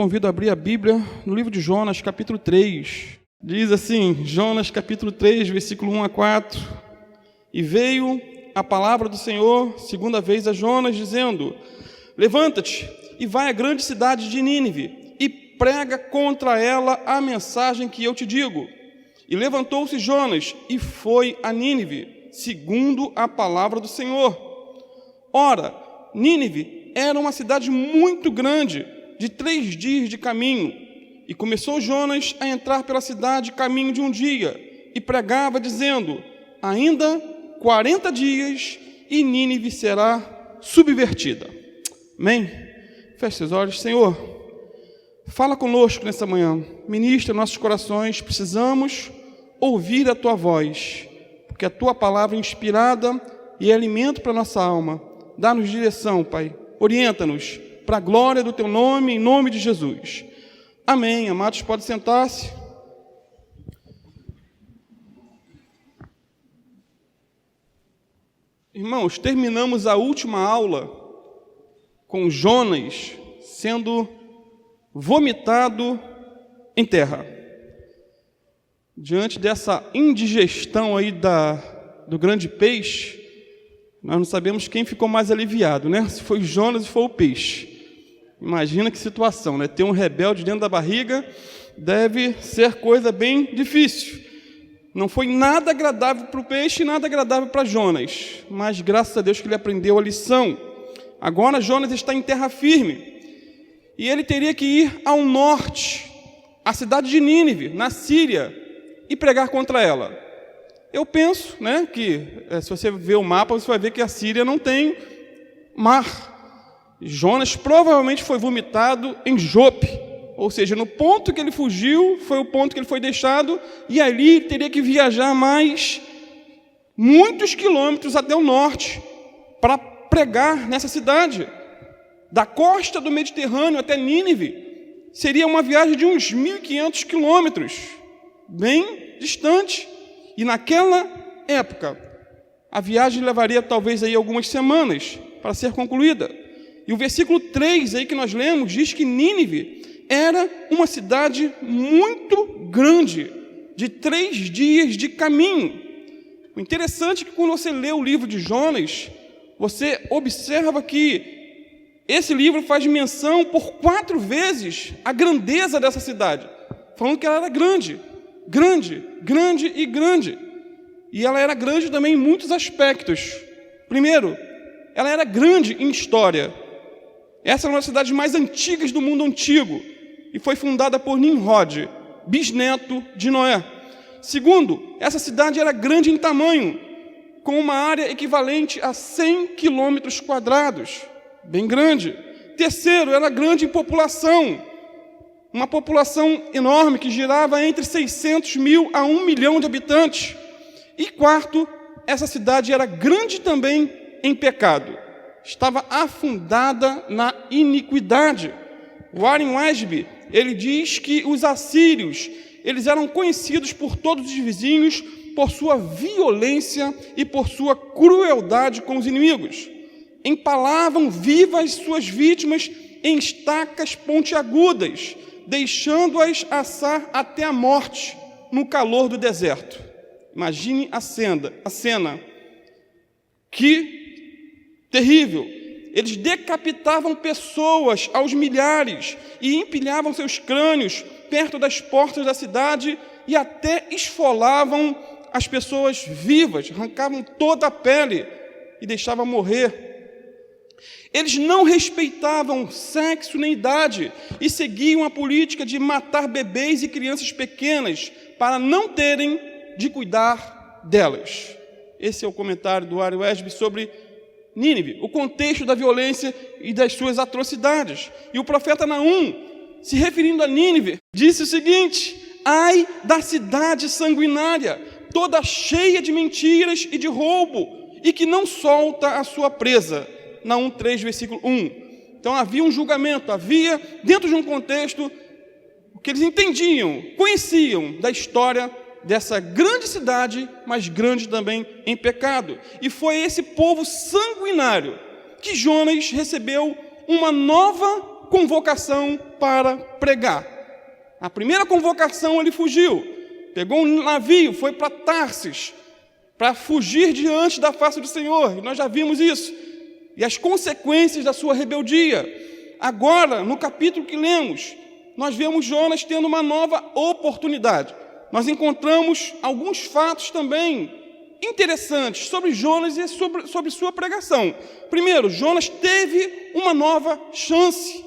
convido a abrir a Bíblia no livro de Jonas, capítulo 3. Diz assim, Jonas, capítulo 3, versículo 1 a 4. E veio a palavra do Senhor, segunda vez a Jonas, dizendo: levanta-te e vai à grande cidade de Nínive, e prega contra ela a mensagem que eu te digo. E levantou-se Jonas e foi a Nínive, segundo a palavra do Senhor. Ora, Nínive era uma cidade muito grande, de 3 dias de caminho. E começou Jonas a entrar pela cidade caminho de um dia, e pregava, dizendo: ainda 40 dias, e Nínive será subvertida. Amém? Feche seus olhos. Senhor, fala conosco nessa manhã. Ministra nossos corações. Precisamos ouvir a Tua voz, porque a Tua palavra é inspirada e é alimento para a nossa alma. Dá-nos direção, Pai. Orienta-nos para a glória do Teu nome, em nome de Jesus. Amém. Amados, pode sentar-se. Irmãos, terminamos a última aula com Jonas sendo vomitado em terra. Diante dessa indigestão aí do grande peixe, nós não sabemos quem ficou mais aliviado, né? Se foi Jonas ou foi o peixe. Imagina que situação, né? Ter um rebelde dentro da barriga deve ser coisa bem difícil. Não foi nada agradável para o peixe e nada agradável para Jonas, mas graças a Deus que ele aprendeu a lição. Agora Jonas está em terra firme e ele teria que ir ao norte, à cidade de Nínive, na Síria, e pregar contra ela. Eu penso, né, que se você ver o mapa, você vai ver que a Síria não tem mar. Jonas provavelmente foi vomitado em Jope, ou seja, no ponto que ele fugiu, foi o ponto que ele foi deixado, e ali ele teria que viajar mais muitos quilômetros até o norte, para pregar nessa cidade. Da costa do Mediterrâneo até Nínive, seria uma viagem de uns 1.500 quilômetros, bem distante. E naquela época, a viagem levaria talvez aí algumas semanas para ser concluída. E o versículo 3 aí que nós lemos diz que Nínive era uma cidade muito grande, de 3 dias de caminho. O interessante é que quando você lê o livro de Jonas, você observa que esse livro faz menção por 4 vezes à grandeza dessa cidade, falando que ela era grande. Grande, grande e grande. E ela era grande também em muitos aspectos. Primeiro, ela era grande em história. Essa é uma das cidades mais antigas do mundo antigo e foi fundada por Nimrod, bisneto de Noé. Segundo, essa cidade era grande em tamanho, com uma área equivalente a 100 quilômetros quadrados, bem grande. Terceiro, era grande em população. Uma população enorme que girava entre 600 mil a 1 milhão de habitantes. E quarto, essa cidade era grande também em pecado. Estava afundada na iniquidade. Warren Wiersbe, ele diz que os assírios, eles eram conhecidos por todos os vizinhos por sua violência e por sua crueldade com os inimigos. Empalavam vivas suas vítimas em estacas pontiagudas, deixando-as assar até a morte no calor do deserto. Imagine a cena. Que terrível! Eles decapitavam pessoas aos milhares e empilhavam seus crânios perto das portas da cidade e até esfolavam as pessoas vivas, arrancavam toda a pele e deixavam morrer. Eles não respeitavam sexo nem idade e seguiam a política de matar bebês e crianças pequenas para não terem de cuidar delas. Esse é o comentário do Warren Wiersbe sobre Nínive, o contexto da violência e das suas atrocidades. E o profeta Naum, se referindo a Nínive, disse o seguinte: ai da cidade sanguinária, toda cheia de mentiras e de roubo, e que não solta a sua presa. Naum 3, versículo 1. Então havia um julgamento, havia dentro de um contexto o que eles entendiam, conheciam da história dessa grande cidade, mas grande também em pecado. E foi esse povo sanguinário que Jonas recebeu uma nova convocação para pregar. A primeira convocação ele fugiu, pegou um navio, foi para Tarsis, para fugir diante da face do Senhor, e nós já vimos isso, e as consequências da sua rebeldia. Agora, no capítulo que lemos, nós vemos Jonas tendo uma nova oportunidade. Nós encontramos alguns fatos também interessantes sobre Jonas e sobre sua pregação. Primeiro, Jonas teve uma nova chance.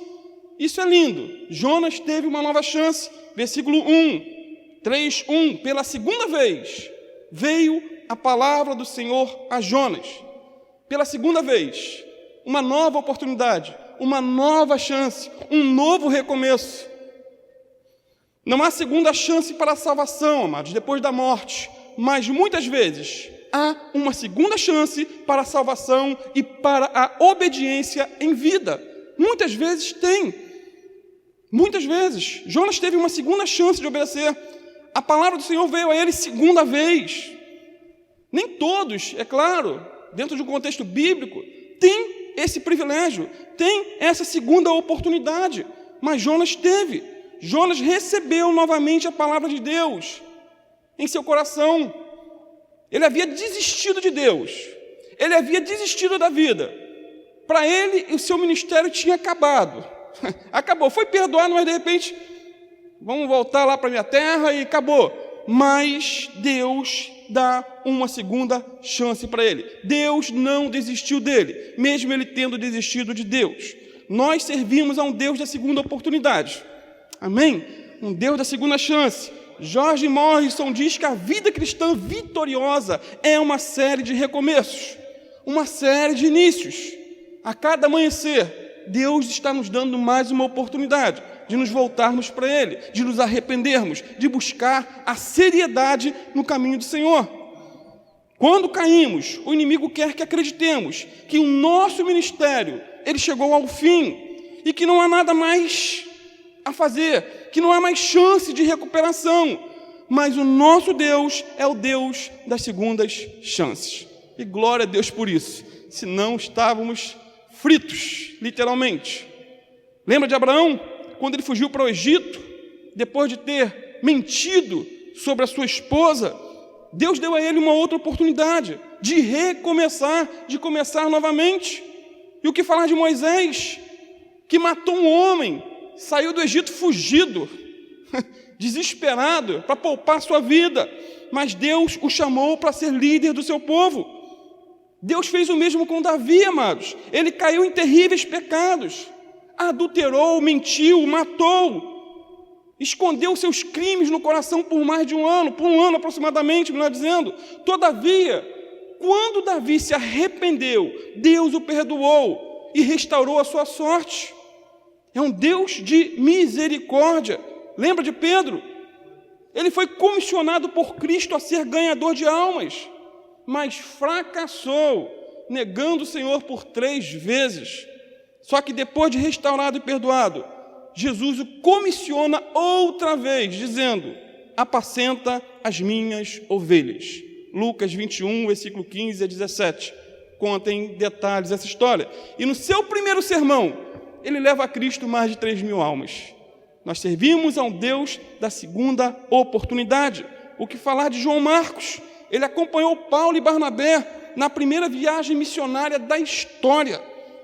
Isso é lindo. Jonas teve uma nova chance. Versículo 3:1. Pela segunda vez veio a palavra do Senhor a Jonas. Pela segunda vez, uma nova oportunidade, uma nova chance, um novo recomeço. Não há segunda chance para a salvação, amados, depois da morte, mas muitas vezes há uma segunda chance para a salvação e para a obediência em vida. Muitas vezes tem. Muitas vezes. Jonas teve uma segunda chance de obedecer. A palavra do Senhor veio a ele segunda vez. Nem todos, é claro, dentro de um contexto bíblico, tem esse privilégio, tem essa segunda oportunidade, mas Jonas teve. Jonas recebeu novamente a palavra de Deus em seu coração. Ele havia desistido de Deus, ele havia desistido da vida. Para ele, o seu ministério tinha acabado. Acabou, foi perdoado, mas de repente, vamos voltar lá para a minha terra e acabou. Mas Deus dá uma segunda chance para ele. Deus não desistiu dele, mesmo ele tendo desistido de Deus. Nós servimos a um Deus da segunda oportunidade. Amém? Um Deus da segunda chance. George Morrison diz que a vida cristã vitoriosa é uma série de recomeços, uma série de inícios. A cada amanhecer, Deus está nos dando mais uma oportunidade de nos voltarmos para Ele, de nos arrependermos, de buscar a seriedade no caminho do Senhor. Quando caímos, o inimigo quer que acreditemos que o nosso ministério, ele chegou ao fim e que não há nada mais a fazer, que não há mais chance de recuperação, mas o nosso Deus é o Deus das segundas chances, e glória a Deus por isso, senão estávamos fritos, literalmente. Lembra de Abraão, quando ele fugiu para o Egito, depois de ter mentido sobre a sua esposa? Deus deu a ele uma outra oportunidade de recomeçar, de começar novamente. E o que falar de Moisés, que matou um homem, saiu do Egito fugido, desesperado, para poupar sua vida, mas Deus o chamou para ser líder do seu povo. Deus fez o mesmo com Davi, amados. Ele caiu em terríveis pecados, adulterou, mentiu, matou, escondeu seus crimes no coração por mais de um ano, por um ano aproximadamente, melhor dizendo. Todavia, quando Davi se arrependeu, Deus o perdoou e restaurou a sua sorte. É um Deus de misericórdia. Lembra de Pedro? Ele foi comissionado por Cristo a ser ganhador de almas, mas fracassou, negando o Senhor por 3 vezes. Só que depois de restaurado e perdoado, Jesus o comissiona outra vez, dizendo: apacenta as minhas ovelhas. Lucas 21, versículo 15 a 17. Conta em detalhes essa história. E no seu primeiro sermão, ele leva a Cristo mais de 3.000 almas. Nós servimos a um Deus da segunda oportunidade. O que falar de João Marcos? Ele acompanhou Paulo e Barnabé na primeira viagem missionária da história.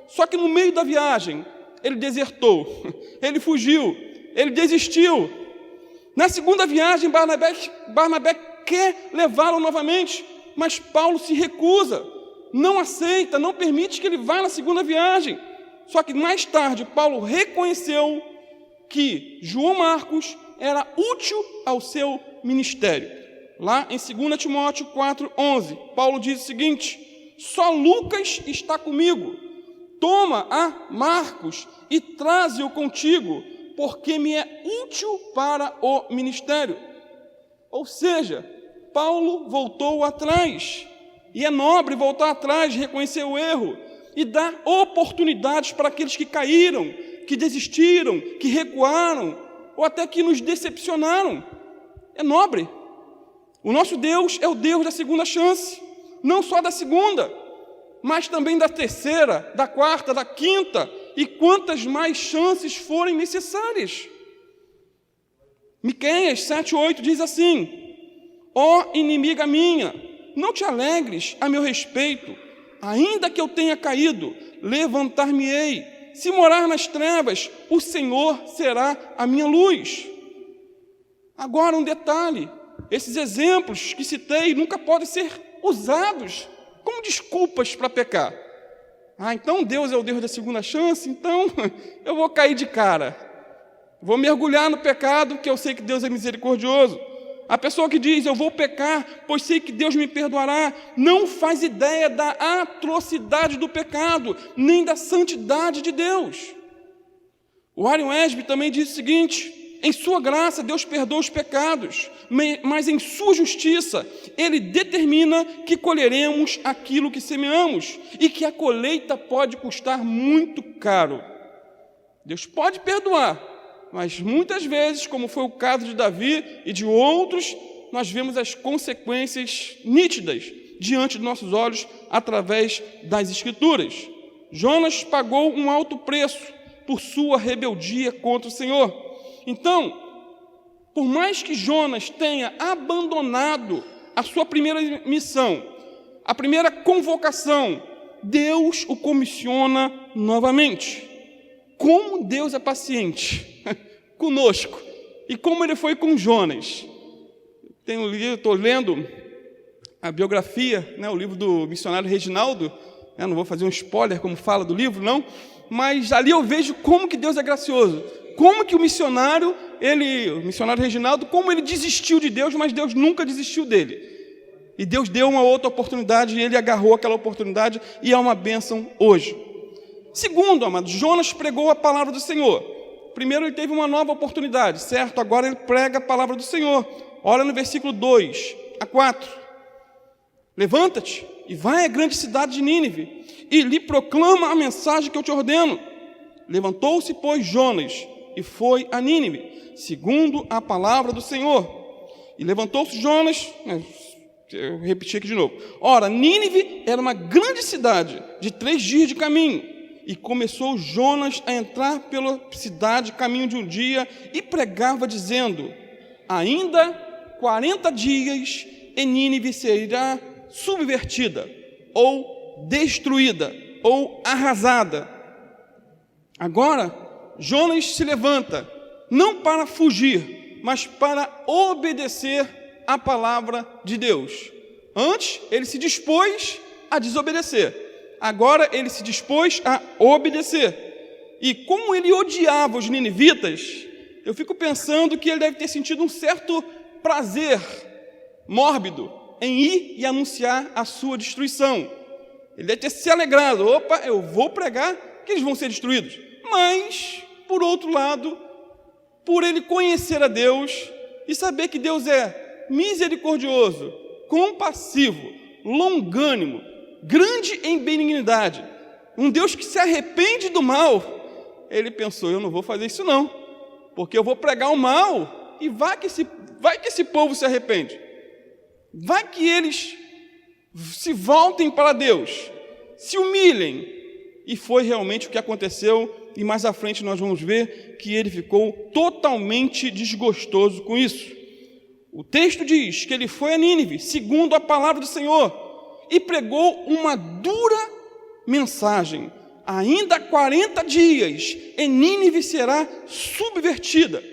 Só que no meio da viagem, ele desertou, ele fugiu, ele desistiu. Na segunda viagem, Barnabé quer levá-lo novamente, mas Paulo se recusa, não aceita, não permite que ele vá na segunda viagem. Só que mais tarde, Paulo reconheceu que João Marcos era útil ao seu ministério. Lá em 2 Timóteo 4:11, Paulo diz o seguinte: só Lucas está comigo, toma a Marcos e traze-o contigo, porque me é útil para o ministério. Ou seja, Paulo voltou atrás, e é nobre voltar atrás, reconhecer o erro, e dar oportunidades para aqueles que caíram, que desistiram, que recuaram, ou até que nos decepcionaram. É nobre. O nosso Deus é o Deus da segunda chance, não só da segunda, mas também da terceira, da quarta, da quinta, e quantas mais chances forem necessárias. Miqueias 7:8 diz assim: ó inimiga minha, não te alegres a meu respeito, ainda que eu tenha caído, levantar-me-ei. Se morar nas trevas, o Senhor será a minha luz. Agora um detalhe, esses exemplos que citei nunca podem ser usados como desculpas para pecar. Então Deus é o Deus da segunda chance, então eu vou cair de cara, vou mergulhar no pecado, que eu sei que Deus é misericordioso. A pessoa que diz, eu vou pecar, pois sei que Deus me perdoará, não faz ideia da atrocidade do pecado, nem da santidade de Deus. O Warren Wiersbe também diz o seguinte: em sua graça Deus perdoa os pecados, mas em sua justiça Ele determina que colheremos aquilo que semeamos, e que a colheita pode custar muito caro. Deus pode perdoar, mas muitas vezes, como foi o caso de Davi e de outros, nós vemos as consequências nítidas diante de nossos olhos através das Escrituras. Jonas pagou um alto preço por sua rebeldia contra o Senhor. Então, por mais que Jonas tenha abandonado a sua primeira missão, a primeira convocação, Deus o comissiona novamente. Como Deus é paciente conosco, e como Ele foi com Jonas. Estou lendo a biografia, o livro do missionário Reginaldo, não vou fazer um spoiler como fala do livro, não, mas ali eu vejo como que Deus é gracioso, como que o missionário Reginaldo, como ele desistiu de Deus, mas Deus nunca desistiu dele. E Deus deu uma outra oportunidade, e ele agarrou aquela oportunidade, e é uma bênção hoje. Segundo, amados, Jonas pregou a palavra do Senhor. Primeiro, ele teve uma nova oportunidade, certo? Agora ele prega a palavra do Senhor. Olha no versículo 2-4. Levanta-te e vai à grande cidade de Nínive, e lhe proclama a mensagem que eu te ordeno. Levantou-se, pois, Jonas, e foi a Nínive, segundo a palavra do Senhor. E levantou-se Jonas, eu repeti aqui de novo. Ora, Nínive era uma grande cidade, de 3 dias de caminho. E começou Jonas a entrar pela cidade, caminho de um dia, e pregava, dizendo: ainda 40 dias, e Nínive será subvertida, ou destruída, ou arrasada. Agora, Jonas se levanta, não para fugir, mas para obedecer a palavra de Deus. Antes, ele se dispôs a desobedecer. Agora ele se dispôs a obedecer. E como ele odiava os ninivitas, eu fico pensando que ele deve ter sentido um certo prazer mórbido em ir e anunciar a sua destruição. Ele deve ter se alegrado: opa, eu vou pregar que eles vão ser destruídos. Mas, por outro lado, por ele conhecer a Deus e saber que Deus é misericordioso, compassivo, longânimo, grande em benignidade, um Deus que se arrepende do mal, ele pensou: eu não vou fazer isso não, porque eu vou pregar o mal, e vai que esse povo se arrepende, vai que eles se voltem para Deus, se humilhem. E foi realmente o que aconteceu, e mais à frente nós vamos ver que ele ficou totalmente desgostoso com isso. O texto diz que ele foi a Nínive, segundo a palavra do Senhor, e pregou uma dura mensagem: ainda 40 dias, e Nínive será subvertida.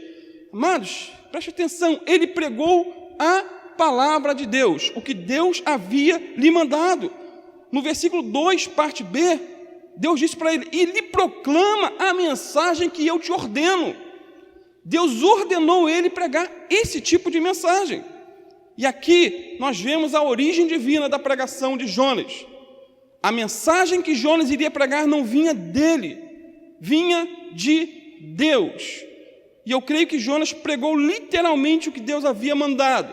Amados, preste atenção, ele pregou a palavra de Deus, o que Deus havia lhe mandado. No versículo 2, parte B, Deus disse para ele: e lhe proclama a mensagem que eu te ordeno. Deus ordenou ele pregar esse tipo de mensagem. E aqui nós vemos a origem divina da pregação de Jonas. A mensagem que Jonas iria pregar não vinha dele, vinha de Deus. E eu creio que Jonas pregou literalmente o que Deus havia mandado.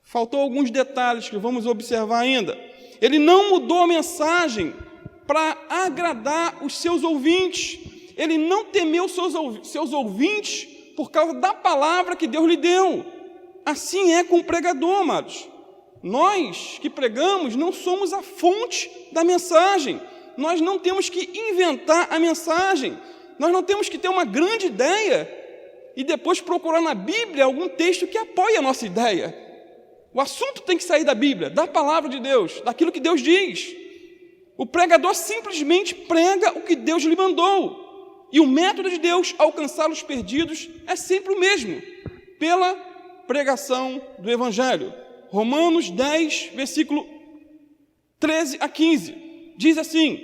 Faltou alguns detalhes que vamos observar ainda. Ele não mudou a mensagem para agradar os seus ouvintes. Ele não temeu seus ouvintes por causa da palavra que Deus lhe deu. Assim é com o pregador, amados. Nós que pregamos não somos a fonte da mensagem. nós não temos que inventar a mensagem, nós não temos que ter uma grande ideia e depois procurar na Bíblia algum texto que apoie a nossa ideia. O assunto tem que sair da Bíblia, da palavra de Deus, daquilo que Deus diz. O pregador simplesmente prega o que Deus lhe mandou. E o método de Deus alcançar os perdidos é sempre o mesmo, pela pregação do Evangelho. Romanos 10, versículo 13 a 15, diz assim: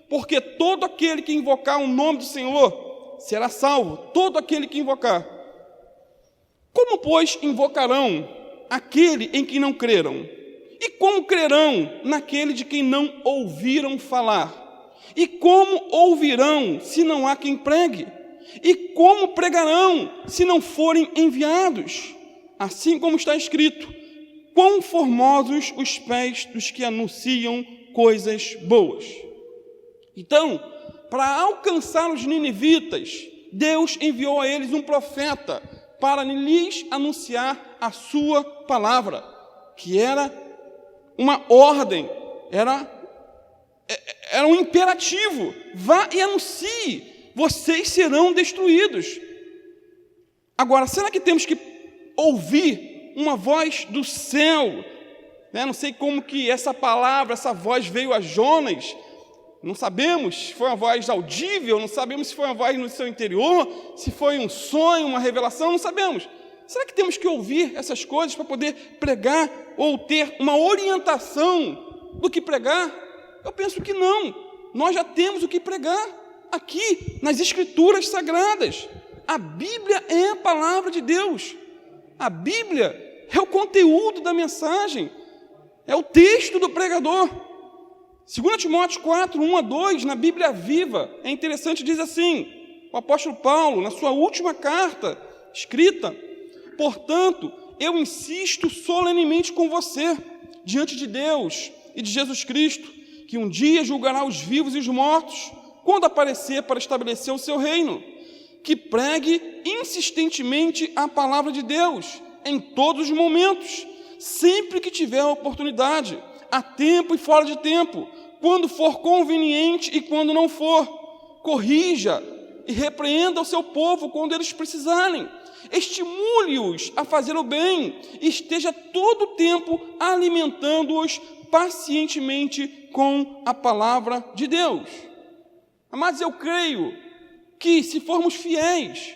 porque todo aquele que invocar o nome do Senhor será salvo, todo aquele que invocar. Como, pois, invocarão aquele em quem não creram? E como crerão naquele de quem não ouviram falar? E como ouvirão se não há quem pregue? E como pregarão se não forem enviados? Assim como está escrito: quão formosos os pés dos que anunciam coisas boas. Então, para alcançar os ninivitas, Deus enviou a eles um profeta para lhes anunciar a sua palavra, que era uma ordem, era um imperativo: vá e anuncie, vocês serão destruídos. Agora, será que temos que ouvir uma voz do céu? Não sei como que essa palavra, essa voz veio a Jonas, não sabemos se foi uma voz audível, não sabemos se foi uma voz no seu interior, se foi um sonho, uma revelação, não sabemos. Será que temos que ouvir essas coisas para poder pregar ou ter uma orientação do que pregar? Eu penso que não. Nós já temos o que pregar aqui nas Escrituras Sagradas. A Bíblia é a palavra de Deus. A Bíblia é o conteúdo da mensagem, é o texto do pregador. 2 Timóteo 4, 1 a 2, na Bíblia Viva, é interessante, diz assim, o apóstolo Paulo, na sua última carta escrita: portanto, eu insisto solenemente com você, diante de Deus e de Jesus Cristo, que um dia julgará os vivos e os mortos, quando aparecer para estabelecer o seu reino, que pregue insistentemente a palavra de Deus, em todos os momentos, sempre que tiver a oportunidade, a tempo e fora de tempo, quando for conveniente e quando não for. Corrija e repreenda o seu povo quando eles precisarem. Estimule-os a fazer o bem e esteja todo o tempo alimentando-os pacientemente com a palavra de Deus. Mas eu creio que, se formos fiéis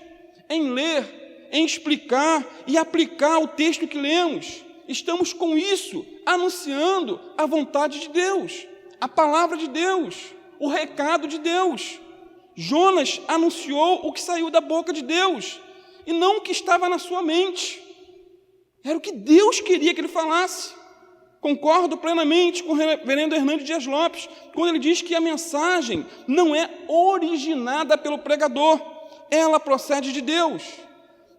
em ler, em explicar e aplicar o texto que lemos, estamos com isso anunciando a vontade de Deus, a palavra de Deus, o recado de Deus. Jonas anunciou o que saiu da boca de Deus e não o que estava na sua mente. Era o que Deus queria que ele falasse. Concordo plenamente com o reverendo Hernando Dias Lopes, quando ele diz que a mensagem não é originada pelo pregador, ela procede de Deus.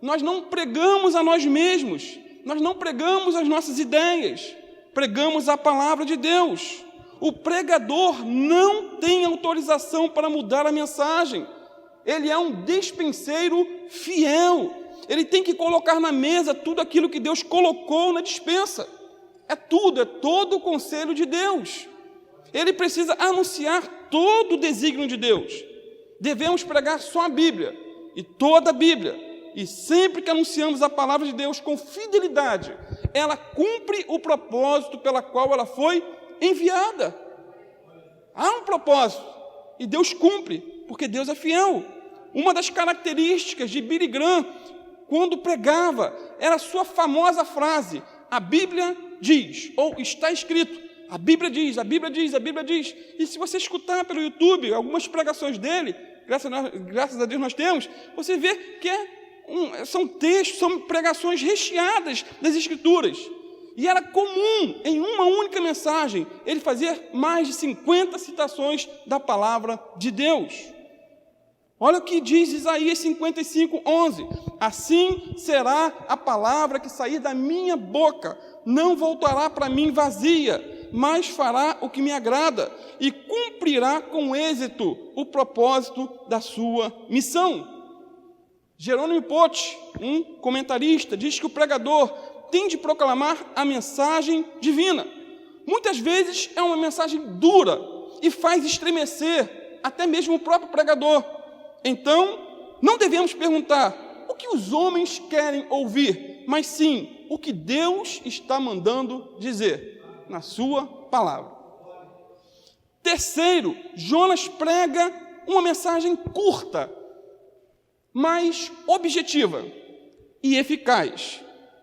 Nós não pregamos a nós mesmos, nós não pregamos as nossas ideias, pregamos a palavra de Deus. O pregador não tem autorização para mudar a mensagem, ele é um despenseiro fiel, ele tem que colocar na mesa tudo aquilo que Deus colocou na despensa. É tudo, é todo o conselho de Deus. Ele precisa anunciar todo o desígnio de Deus. Devemos pregar só a Bíblia, e toda a Bíblia. E sempre que anunciamos a palavra de Deus com fidelidade, ela cumpre o propósito pela qual ela foi enviada. Há um propósito, e Deus cumpre, porque Deus é fiel. Uma das características de Billy Graham, quando pregava, era a sua famosa frase: a Bíblia diz, ou está escrito, a Bíblia diz, a Bíblia diz, a Bíblia diz. E se você escutar pelo YouTube algumas pregações dele, graças a Deus nós temos, você vê que são textos, são pregações recheadas das Escrituras. E era comum, em uma única mensagem, ele fazer mais de 50 citações da palavra de Deus. Olha o que diz Isaías 55, 11. Assim será a palavra que sair da minha boca, não voltará para mim vazia, mas fará o que me agrada e cumprirá com êxito o propósito da sua missão. Jerônimo Pote, um comentarista, diz que o pregador tem de proclamar a mensagem divina. Muitas vezes é uma mensagem dura, e faz estremecer até mesmo o próprio pregador. Então, não devemos perguntar o que os homens querem ouvir, mas sim o que Deus está mandando dizer na sua palavra. Terceiro, Jonas prega uma mensagem curta, mas objetiva e eficaz.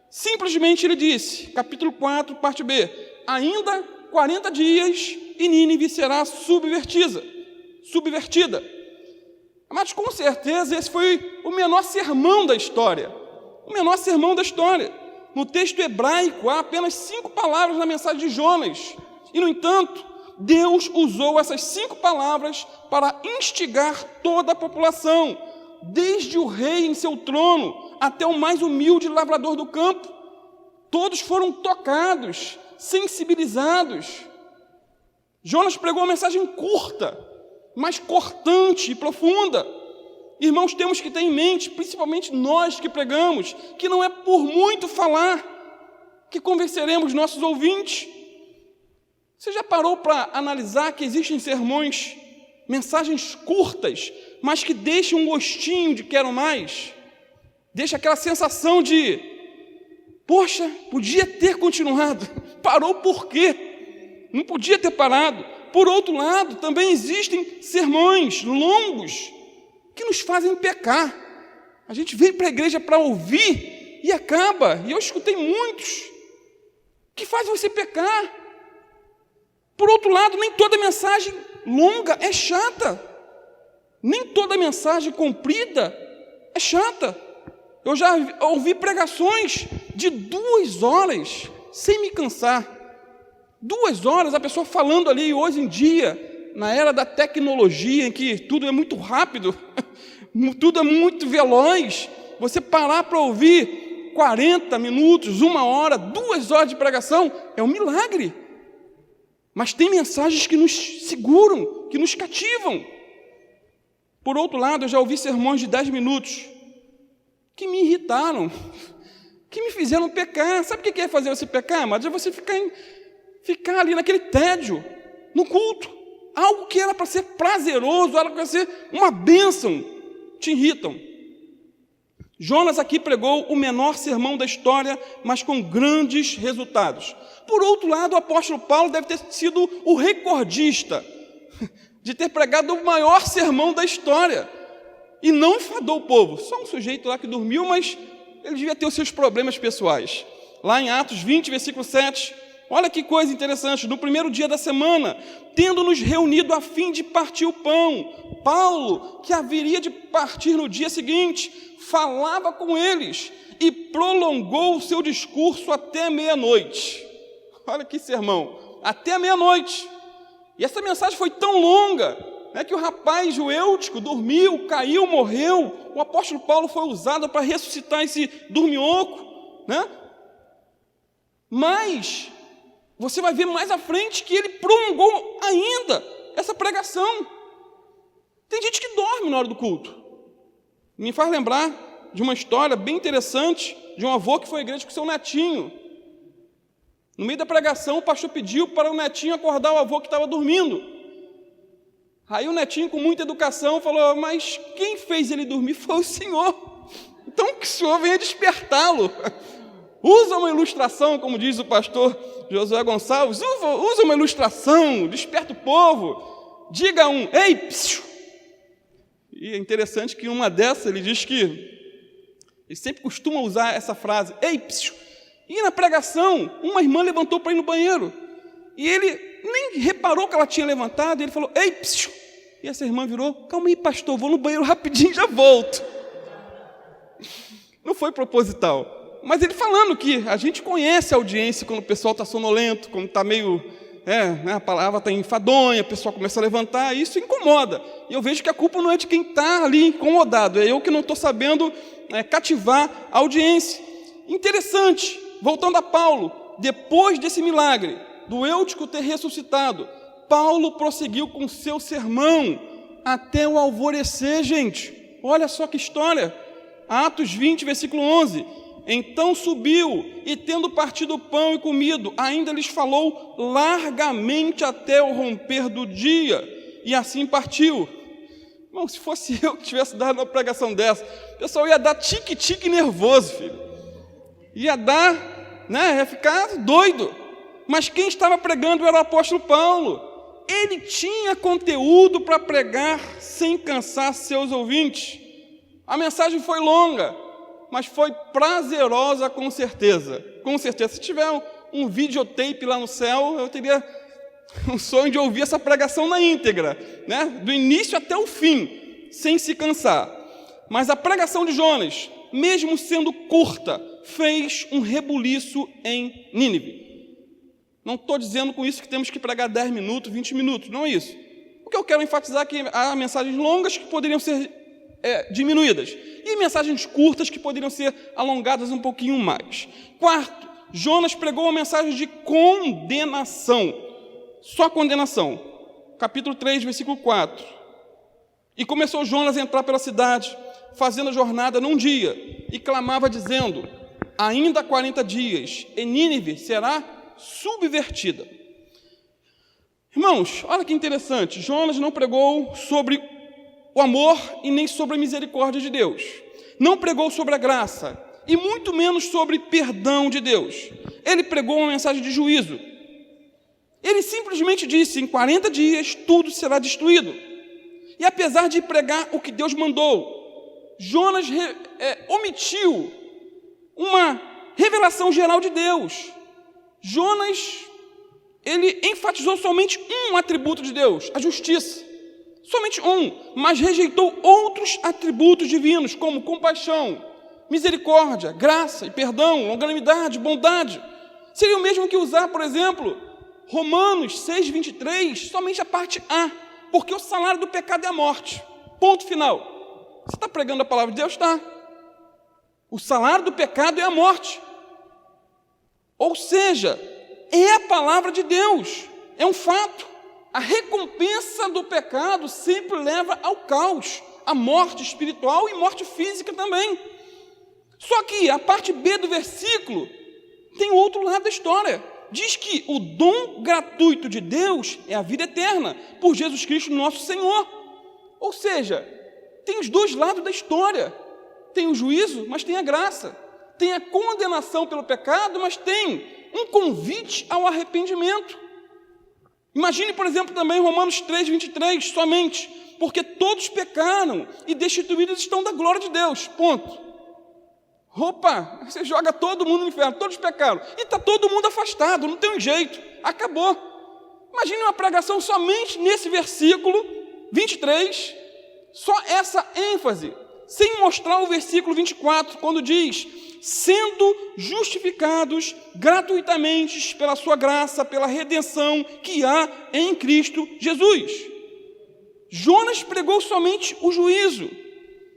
Simplesmente ele disse, capítulo 4, parte B, ainda 40 dias e Nínive será subvertida. Mas com certeza esse foi o menor sermão da história. O menor sermão da história. No texto hebraico há apenas 5 palavras na mensagem de Jonas. E, no entanto, Deus usou essas 5 palavras para instigar toda a população, desde o rei em seu trono até o mais humilde lavrador do campo. Todos foram tocados, sensibilizados. Jonas pregou uma mensagem curta, mas cortante e profunda. Irmãos, temos que ter em mente, principalmente nós que pregamos, que não é por muito falar que convenceremos nossos ouvintes. Você já parou para analisar que existem sermões, mensagens curtas, mas que deixam um gostinho de quero mais? Deixa aquela sensação de, poxa, podia ter continuado. Parou por quê? Não podia ter parado. Por outro lado, também existem sermões longos que nos fazem pecar. A gente vem para a igreja para ouvir e acaba. E eu escutei muitos que fazem você pecar. Por outro lado, nem toda mensagem longa é chata. Nem toda mensagem comprida é chata. Eu já ouvi pregações de 2 horas sem me cansar. 2 horas a pessoa falando ali. Hoje em dia, na era da tecnologia, em que tudo é muito rápido, tudo é muito veloz, você parar para ouvir 40 minutos, 1 hora, 2 horas de pregação, é um milagre. Mas tem mensagens que nos seguram, que nos cativam. Por outro lado, eu já ouvi sermões de 10 minutos que me irritaram, que me fizeram pecar. Sabe o que é fazer você pecar? Mas é você ficar ali naquele tédio, no culto. Algo que era para ser prazeroso, algo para ser uma bênção, te irritam. Jonas aqui pregou o menor sermão da história, mas com grandes resultados. Por outro lado, o apóstolo Paulo deve ter sido o recordista de ter pregado o maior sermão da história. E não enfadou o povo. Só um sujeito lá que dormiu, mas ele devia ter os seus problemas pessoais. Lá em Atos 20, versículo 7, olha que coisa interessante. No primeiro dia da semana, tendo-nos reunido a fim de partir o pão, Paulo, que haveria de partir no dia seguinte, falava com eles e prolongou o seu discurso até meia-noite. Olha que sermão, até meia-noite. E essa mensagem foi tão longa, que o rapaz, o Eutico, dormiu, caiu, morreu. O apóstolo Paulo foi usado para ressuscitar esse dorminhoco, Mas você vai ver mais à frente que ele prolongou ainda essa pregação. Tem gente que dorme na hora do culto. Me faz lembrar de uma história bem interessante de um avô que foi à igreja com seu netinho. No meio da pregação, o pastor pediu para o netinho acordar o avô que estava dormindo. Aí o netinho, com muita educação, falou, mas quem fez ele dormir foi o Senhor. Então que o Senhor venha despertá-lo. Usa uma ilustração, como diz o pastor Josué Gonçalves, usa uma ilustração, desperta o povo, diga ei, psiu. E é interessante que uma dessas, ele diz que, ele sempre costuma usar essa frase, ei, psiu. E na pregação, uma irmã levantou para ir no banheiro, e ele nem reparou que ela tinha levantado, e ele falou, ei, psiu. E essa irmã virou, calma aí, pastor, vou no banheiro rapidinho e já volto. Não foi proposital. Mas ele falando que a gente conhece a audiência quando o pessoal está sonolento, quando está meio, a palavra está enfadonha, o pessoal começa a levantar, e isso incomoda. E eu vejo que a culpa não é de quem está ali incomodado, é eu que não estou sabendo cativar a audiência. Interessante, voltando a Paulo, depois desse milagre, do Eutico ter ressuscitado, Paulo prosseguiu com seu sermão até o alvorecer, gente. Olha só que história. Atos 20, versículo 11. Então subiu, e tendo partido o pão e comido, ainda lhes falou largamente até o romper do dia, e assim partiu. Irmão, se fosse eu que tivesse dado uma pregação dessa, o pessoal ia dar tique-tique nervoso, filho. Ia dar, ia ficar doido. Mas quem estava pregando era o apóstolo Paulo. Ele tinha conteúdo para pregar sem cansar seus ouvintes. A mensagem foi longa, mas foi prazerosa com certeza. Com certeza. Se tiver um videotape lá no céu, eu teria um sonho de ouvir essa pregação na íntegra, do início até o fim, sem se cansar. Mas a pregação de Jonas, mesmo sendo curta, fez um rebuliço em Nínive. Não estou dizendo com isso que temos que pregar 10 minutos, 20 minutos, não é isso. O que eu quero enfatizar é que há mensagens longas que poderiam ser diminuídas, e mensagens curtas que poderiam ser alongadas um pouquinho mais. Quarto, Jonas pregou uma mensagem de condenação, só condenação. Capítulo 3, versículo 4. E começou Jonas a entrar pela cidade, fazendo a jornada num dia, e clamava dizendo: ainda 40 dias, e Nínive será subvertida. Irmãos, olha que interessante, Jonas não pregou sobre o amor e nem sobre a misericórdia de Deus. Não pregou sobre a graça, e muito menos sobre perdão de Deus. Ele pregou uma mensagem de juízo. Ele simplesmente disse: em 40 dias tudo será destruído. E apesar de pregar o que Deus mandou, Jonas omitiu uma revelação geral de Deus. Jonas, ele enfatizou somente um atributo de Deus, a justiça. Somente um, mas rejeitou outros atributos divinos, como compaixão, misericórdia, graça e perdão, longanimidade, bondade. Seria o mesmo que usar, por exemplo, Romanos 6,23, somente a parte A, porque o salário do pecado é a morte. Ponto final. Você está pregando a palavra de Deus? Está. O salário do pecado é a morte. Ou seja, é a palavra de Deus, é um fato. A recompensa do pecado sempre leva ao caos, à morte espiritual e morte física também. Só que a parte B do versículo tem o outro lado da história. Diz que o dom gratuito de Deus é a vida eterna, por Jesus Cristo nosso Senhor. Ou seja, tem os dois lados da história. Tem o juízo, mas tem a graça. Tem a condenação pelo pecado, mas tem um convite ao arrependimento. Imagine, por exemplo, também Romanos 3,23, somente, porque todos pecaram e destituídos estão da glória de Deus, ponto. Opa, você joga todo mundo no inferno, todos pecaram, e está todo mundo afastado, não tem um jeito, acabou. Imagine uma pregação somente nesse versículo 23, só essa ênfase, sem mostrar o versículo 24, quando diz: sendo justificados gratuitamente pela sua graça, pela redenção que há em Cristo Jesus. Jonas pregou somente o juízo,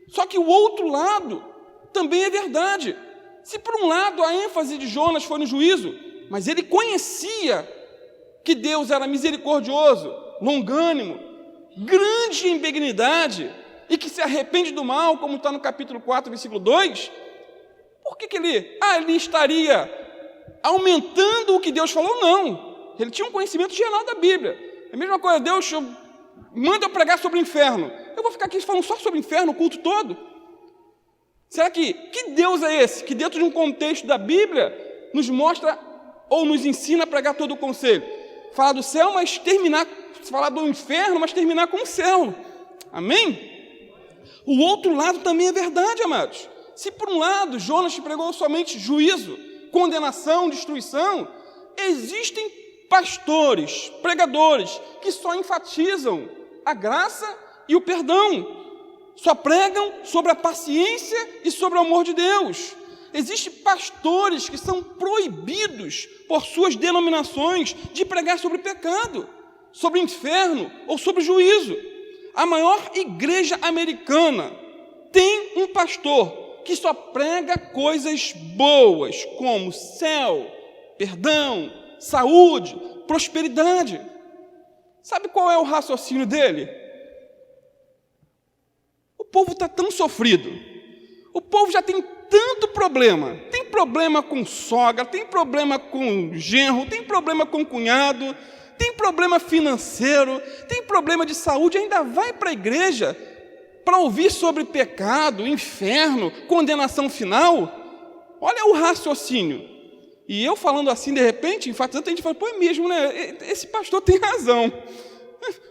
só que o outro lado também é verdade. Se por um lado a ênfase de Jonas foi no juízo, mas ele conhecia que Deus era misericordioso, longânimo, grande em benignidade, e que se arrepende do mal, como está no capítulo 4, versículo 2, por que ele estaria aumentando o que Deus falou? Não. Ele tinha um conhecimento geral da Bíblia. É a mesma coisa, Deus manda eu pregar sobre o inferno. Eu vou ficar aqui falando só sobre o inferno o culto todo? Será que Deus é esse? Que dentro de um contexto da Bíblia nos mostra ou nos ensina a pregar todo o conselho? Falar do céu, mas terminar, falar do inferno, mas terminar com o céu. Amém? O outro lado também é verdade, amados. Se por um lado Jonas pregou somente juízo, condenação, destruição, existem pastores, pregadores, que só enfatizam a graça e o perdão, só pregam sobre a paciência e sobre o amor de Deus. Existem pastores que são proibidos por suas denominações de pregar sobre pecado, sobre o inferno ou sobre juízo. A maior igreja americana tem um pastor que só prega coisas boas, como céu, perdão, saúde, prosperidade. Sabe qual é o raciocínio dele? O povo está tão sofrido, o povo já tem tanto problema, tem problema com sogra, tem problema com genro, tem problema com cunhado, tem problema financeiro, tem problema de saúde, ainda vai para a igreja para ouvir sobre pecado, inferno, condenação final? Olha o raciocínio. E eu falando assim, de repente, enfatizando, a gente fala, pô, é mesmo, né? Esse pastor tem razão.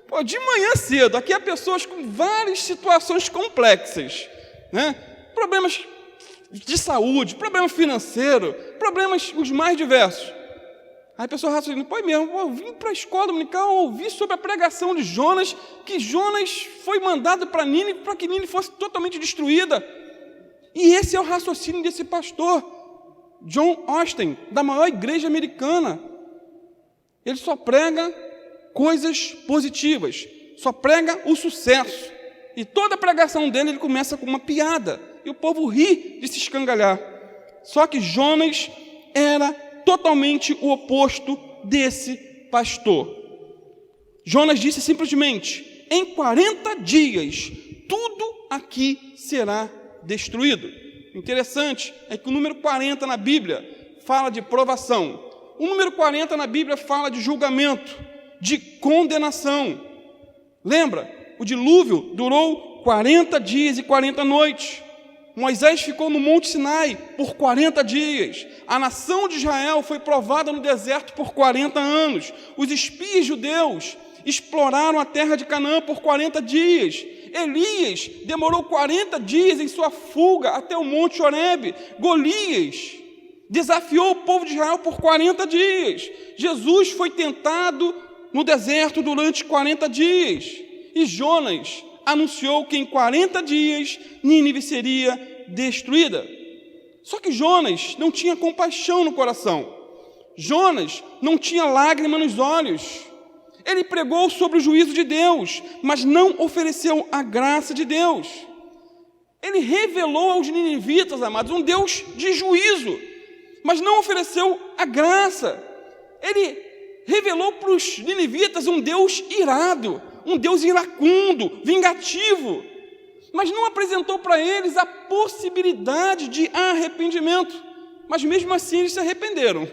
Pô, de manhã cedo, aqui há pessoas com várias situações complexas, né? Problemas de saúde, problema financeiro, problemas os mais diversos. Aí a pessoa raciocina, pô, é mesmo, eu vim para a escola dominical ouvir sobre a pregação de Jonas, que Jonas foi mandado para Nínive para que Nínive fosse totalmente destruída. E esse é o raciocínio desse pastor, John Osteen, da maior igreja americana. Ele só prega coisas positivas, só prega o sucesso. E toda a pregação dele, ele começa com uma piada. E o povo ri de se escangalhar. Só que Jonas era totalmente o oposto desse pastor. Jonas disse simplesmente, em 40 dias, tudo aqui será destruído. Interessante é que o número 40 na Bíblia fala de provação. O número 40 na Bíblia fala de julgamento, de condenação. Lembra? O dilúvio durou 40 dias e 40 noites. Moisés ficou no Monte Sinai por 40 dias. A nação de Israel foi provada no deserto por 40 anos. Os espias judeus exploraram a terra de Canaã por 40 dias. Elias demorou 40 dias em sua fuga até o Monte Horebe. Golias desafiou o povo de Israel por 40 dias. Jesus foi tentado no deserto durante 40 dias. E Jonas anunciou que em 40 dias Nínive seria destruída. Só que Jonas não tinha compaixão no coração. Jonas não tinha lágrima nos olhos. Ele pregou sobre o juízo de Deus, mas não ofereceu a graça de Deus. Ele revelou aos ninivitas, amados, um Deus de juízo, mas não ofereceu a graça. Ele revelou para os ninivitas um Deus irado, um Deus iracundo, vingativo, mas não apresentou para eles a possibilidade de arrependimento. Mas mesmo assim eles se arrependeram.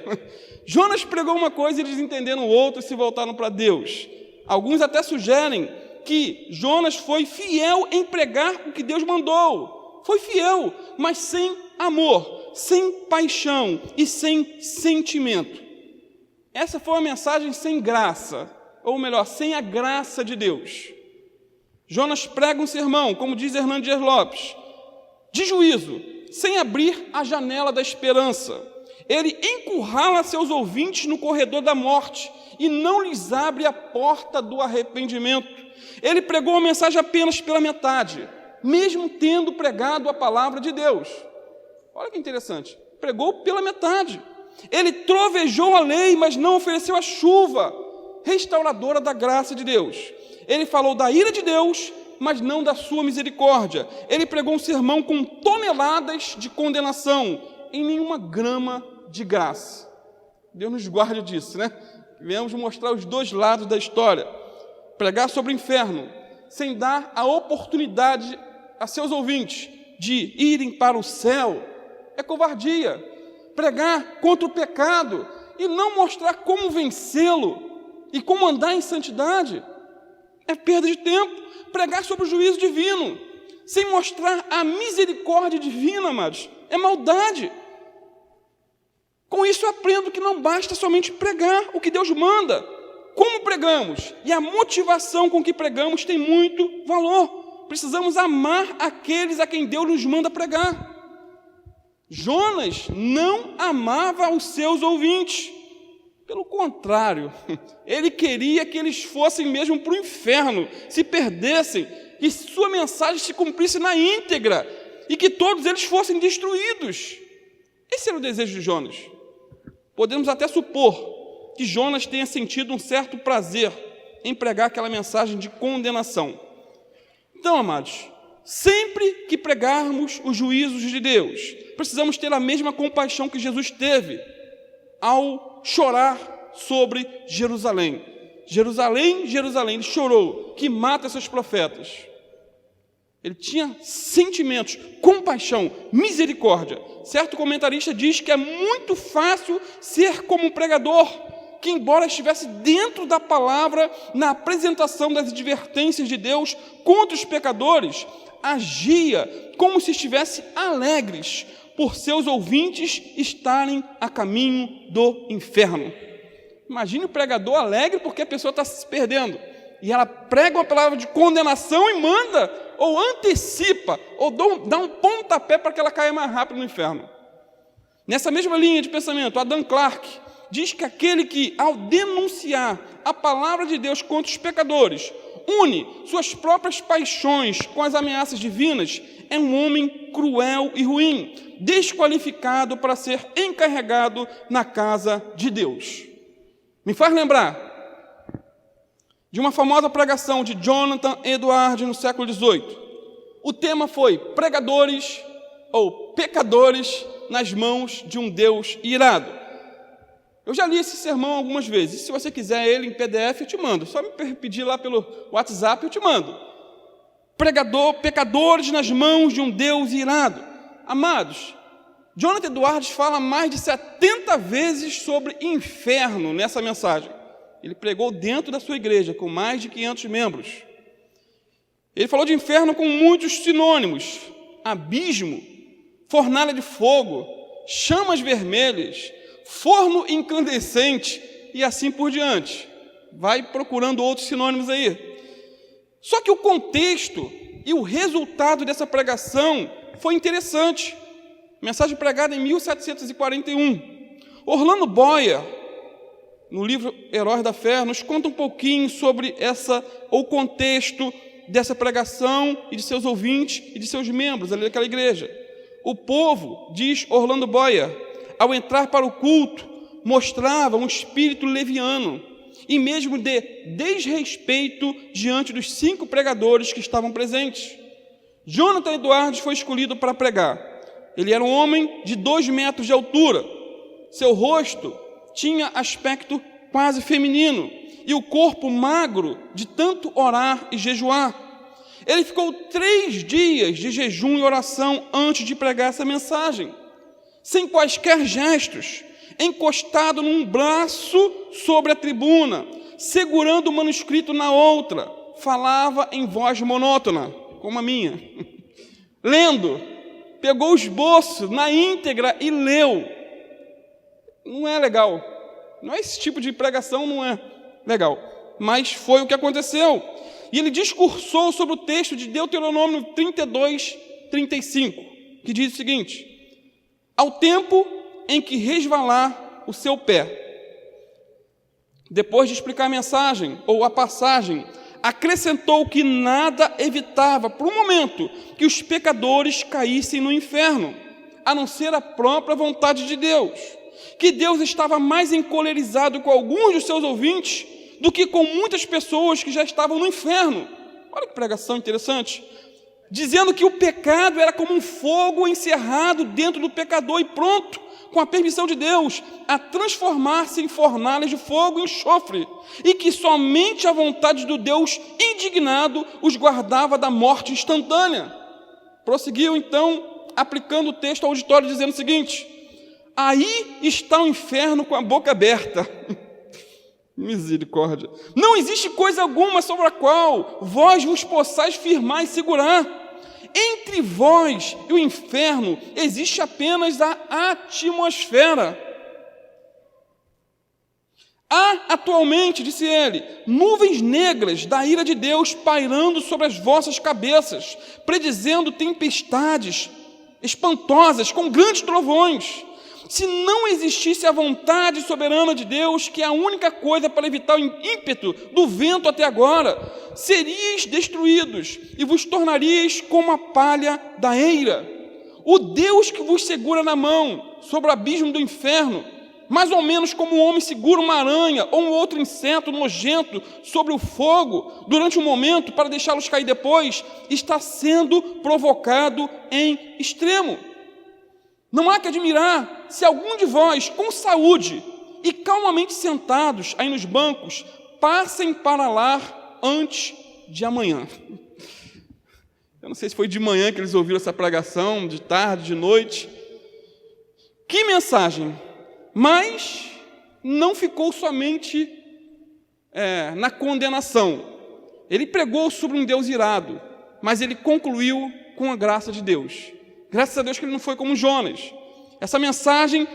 Jonas pregou uma coisa e eles entenderam outra e se voltaram para Deus. Alguns até sugerem que Jonas foi fiel em pregar o que Deus mandou. Foi fiel, mas sem amor, sem paixão e sem sentimento. Essa foi uma mensagem sem graça, ou melhor, sem a graça de Deus. Jonas prega um sermão, como diz Hernandes Lopes, de juízo, sem abrir a janela da esperança. Ele encurrala seus ouvintes no corredor da morte e não lhes abre a porta do arrependimento. Ele pregou a mensagem apenas pela metade, mesmo tendo pregado a palavra de Deus. Olha que interessante, pregou pela metade. Ele trovejou a lei, mas não ofereceu a chuva restauradora da graça de Deus. Ele falou da ira de Deus, mas não da sua misericórdia. Ele pregou um sermão com toneladas de condenação, em nenhuma grama de graça. Deus nos guarde disso, né? Viemos mostrar os dois lados da história. Pregar sobre o inferno, sem dar a oportunidade a seus ouvintes de irem para o céu, é covardia. Pregar contra o pecado e não mostrar como vencê-lo e como andar em santidade é perda de tempo. Pregar sobre o juízo divino, sem mostrar a misericórdia divina, amados, é maldade. Com isso eu aprendo que não basta somente pregar o que Deus manda. Como pregamos? E a motivação com que pregamos tem muito valor. Precisamos amar aqueles a quem Deus nos manda pregar. Jonas não amava os seus ouvintes. Pelo contrário, ele queria que eles fossem mesmo para o inferno, se perdessem, e sua mensagem se cumprisse na íntegra, e que todos eles fossem destruídos. Esse era o desejo de Jonas. Podemos até supor que Jonas tenha sentido um certo prazer em pregar aquela mensagem de condenação. Então, amados, sempre que pregarmos os juízos de Deus, precisamos ter a mesma compaixão que Jesus teve ao chorar sobre Jerusalém. Jerusalém, Jerusalém, ele chorou, que mata seus profetas. Ele tinha sentimentos, compaixão, misericórdia. Certo comentarista diz que é muito fácil ser como um pregador, que embora estivesse dentro da palavra, na apresentação das advertências de Deus contra os pecadores, agia como se estivesse alegres por seus ouvintes estarem a caminho do inferno. Imagine o pregador alegre porque a pessoa está se perdendo. E ela prega uma palavra de condenação e manda, ou antecipa, ou dá um pontapé para que ela caia mais rápido no inferno. Nessa mesma linha de pensamento, Adam Clarke diz que aquele que, ao denunciar a palavra de Deus contra os pecadores, une suas próprias paixões com as ameaças divinas, é um homem cruel e ruim, desqualificado para ser encarregado na casa de Deus. Me faz lembrar de uma famosa pregação de Jonathan Edwards no século XVIII. O tema foi pregadores ou pecadores nas mãos de um Deus irado. Eu já li esse sermão algumas vezes. Se você quiser ele em PDF, eu te mando. Só me pedir lá pelo WhatsApp, eu te mando. Pecadores nas mãos de um Deus irado. Amados, Jonathan Edwards fala mais de 70 vezes sobre inferno nessa mensagem. Ele pregou dentro da sua igreja, com mais de 500 membros. Ele falou de inferno com muitos sinônimos: abismo, fornalha de fogo, chamas vermelhas, forno incandescente e assim por diante. Vai procurando outros sinônimos aí. Só que o contexto e o resultado dessa pregação foi interessante. Mensagem pregada em 1741. Orlando Boyer, no livro Heróis da Fé, nos conta um pouquinho sobre o contexto dessa pregação e de seus ouvintes e de seus membros ali daquela igreja. O povo, diz Orlando Boyer, ao entrar para o culto, mostrava um espírito leviano e mesmo de desrespeito diante dos 5 pregadores que estavam presentes. Jonathan Edwards foi escolhido para pregar. Ele era um homem de 2 metros de altura. Seu rosto tinha aspecto quase feminino e o corpo magro de tanto orar e jejuar. Ele ficou 3 dias de jejum e oração antes de pregar essa mensagem, sem quaisquer gestos, encostado num braço sobre a tribuna, segurando o manuscrito na outra, falava em voz monótona, como a minha, lendo, pegou o esboço na íntegra e leu. Não é legal, não é esse tipo de pregação, não é legal, mas foi o que aconteceu. E ele discursou sobre o texto de Deuteronômio 32, 35, que diz o seguinte: ao tempo em que resvalar o seu pé. Depois de explicar a mensagem, ou a passagem, acrescentou que nada evitava, por um momento, que os pecadores caíssem no inferno, a não ser a própria vontade de Deus, que Deus estava mais encolerizado com alguns dos seus ouvintes do que com muitas pessoas que já estavam no inferno. Olha que pregação interessante. Dizendo que o pecado era como um fogo encerrado dentro do pecador e pronto, com a permissão de Deus, a transformar-se em fornalhas de fogo e enxofre, e que somente a vontade do Deus indignado os guardava da morte instantânea. Prosseguiu, então, aplicando o texto ao auditório, dizendo o seguinte: aí está o inferno com a boca aberta. Misericórdia. Não existe coisa alguma sobre a qual vós vos possais firmar e segurar. Entre vós e o inferno existe apenas a atmosfera. Há atualmente, disse ele, nuvens negras da ira de Deus pairando sobre as vossas cabeças, predizendo tempestades espantosas com grandes trovões. Se não existisse a vontade soberana de Deus, que é a única coisa para evitar o ímpeto do vento até agora, seríeis destruídos e vos tornaríeis como a palha da eira. O Deus que vos segura na mão sobre o abismo do inferno, mais ou menos como um homem segura uma aranha ou um outro inseto nojento sobre o fogo durante um momento para deixá-los cair depois, está sendo provocado em extremo. Não há que admirar se algum de vós, com saúde e calmamente sentados aí nos bancos, passem para lá antes de amanhã. Eu não sei se foi de manhã que eles ouviram essa pregação, de tarde, de noite. Que mensagem! Mas não ficou somente na condenação. Ele pregou sobre um Deus irado, mas ele concluiu com a graça de Deus. Graças a Deus que ele não foi como Jonas. Essa mensagem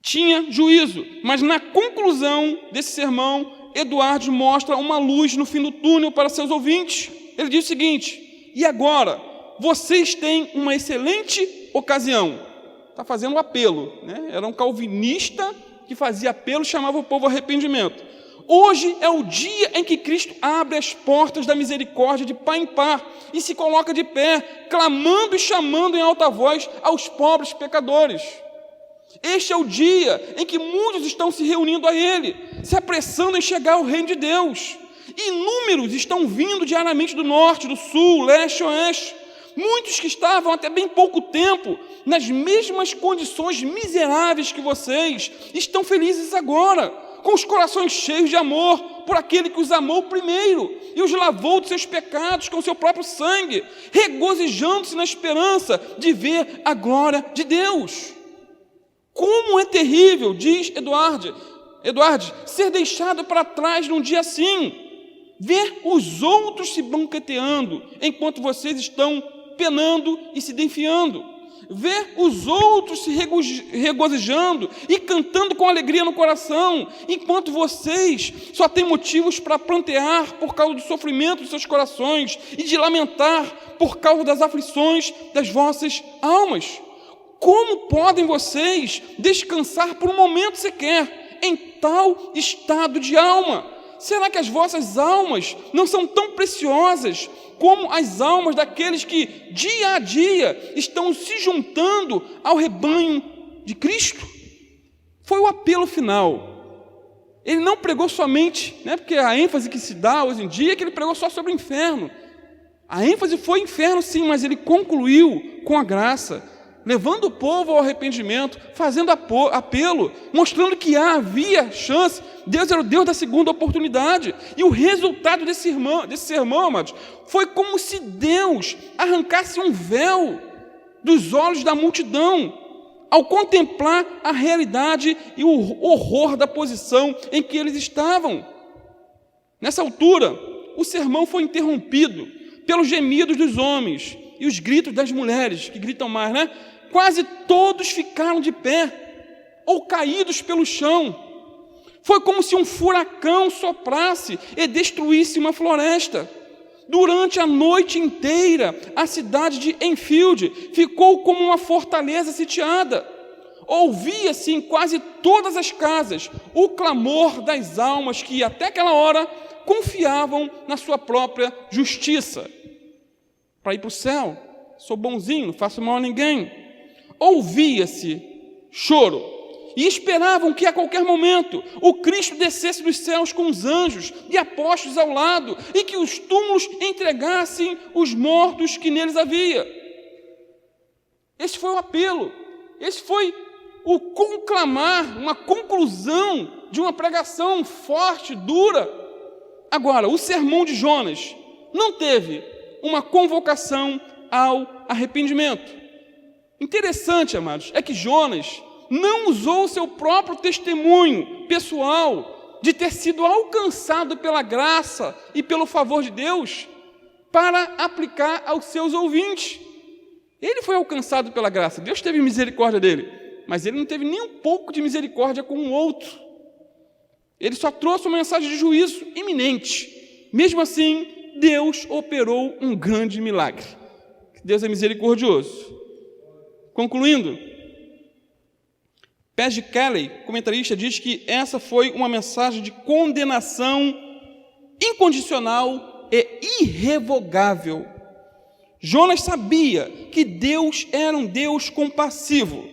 tinha juízo, mas na conclusão desse sermão, Eduardo mostra uma luz no fim do túnel para seus ouvintes. Ele diz o seguinte: e agora, vocês têm uma excelente ocasião. Está fazendo um apelo, né? Era um calvinista que fazia apelo e chamava o povo ao arrependimento. Hoje é o dia em que Cristo abre as portas da misericórdia de pá em pá e se coloca de pé, clamando e chamando em alta voz aos pobres pecadores. Este é o dia em que muitos estão se reunindo a Ele, se apressando em chegar ao reino de Deus. Inúmeros estão vindo diariamente do norte, do sul, leste e oeste. Muitos que estavam até bem pouco tempo nas mesmas condições miseráveis que vocês, estão felizes agora, com os corações cheios de amor por aquele que os amou primeiro e os lavou dos seus pecados com o seu próprio sangue, regozijando-se na esperança de ver a glória de Deus. Como é terrível, diz Eduardo, ser deixado para trás num dia assim, ver os outros se banqueteando enquanto vocês estão penando e se defiando, ver os outros se regozijando e cantando com alegria no coração, enquanto vocês só têm motivos para prantear por causa do sofrimento dos seus corações e de lamentar por causa das aflições das vossas almas. Como podem vocês descansar por um momento sequer em tal estado de alma? Será que as vossas almas não são tão preciosas como as almas daqueles que, dia a dia, estão se juntando ao rebanho de Cristo? Foi o apelo final. Ele não pregou somente, porque a ênfase que se dá hoje em dia é que ele pregou só sobre o inferno. A ênfase foi inferno, sim, mas ele concluiu com a graça, levando o povo ao arrependimento, fazendo apelo, mostrando que havia chance. Deus era o Deus da segunda oportunidade. E o resultado desse sermão, amados, foi como se Deus arrancasse um véu dos olhos da multidão, ao contemplar a realidade e o horror da posição em que eles estavam. Nessa altura, o sermão foi interrompido pelos gemidos dos homens e os gritos das mulheres, que gritam mais, Quase todos ficaram de pé, ou caídos pelo chão. Foi como se um furacão soprasse e destruísse uma floresta. Durante a noite inteira, a cidade de Enfield ficou como uma fortaleza sitiada. Ouvia-se em quase todas as casas o clamor das almas que, até aquela hora, confiavam na sua própria justiça. Para ir para o céu, sou bonzinho, não faço mal a ninguém. Ouvia-se choro e esperavam que a qualquer momento o Cristo descesse dos céus com os anjos e apóstolos ao lado e que os túmulos entregassem os mortos que neles havia. Esse foi o apelo, esse foi o conclamar, uma conclusão de uma pregação forte, dura. Agora, o sermão de Jonas não teve uma convocação ao arrependimento. Interessante, amados, é que Jonas não usou o seu próprio testemunho pessoal de ter sido alcançado pela graça e pelo favor de Deus para aplicar aos seus ouvintes. Ele foi alcançado pela graça, Deus teve misericórdia dele, mas ele não teve nem um pouco de misericórdia com o outro. Ele só trouxe uma mensagem de juízo iminente. Mesmo assim, Deus operou um grande milagre. Deus é misericordioso. Concluindo, Paget Kelly, comentarista, diz que essa foi uma mensagem de condenação incondicional e irrevogável. Jonas sabia que Deus era um Deus compassivo,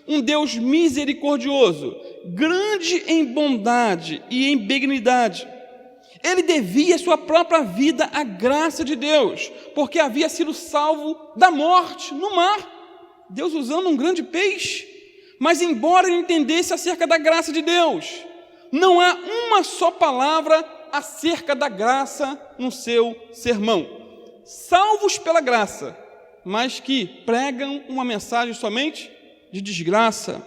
um Deus misericordioso, grande em bondade e em benignidade. Ele devia sua própria vida à graça de Deus, porque havia sido salvo da morte no mar, Deus usando um grande peixe. Mas embora ele entendesse acerca da graça de Deus, não há uma só palavra acerca da graça no seu sermão. salvos pela graça, mas que pregam uma mensagem somente de desgraça.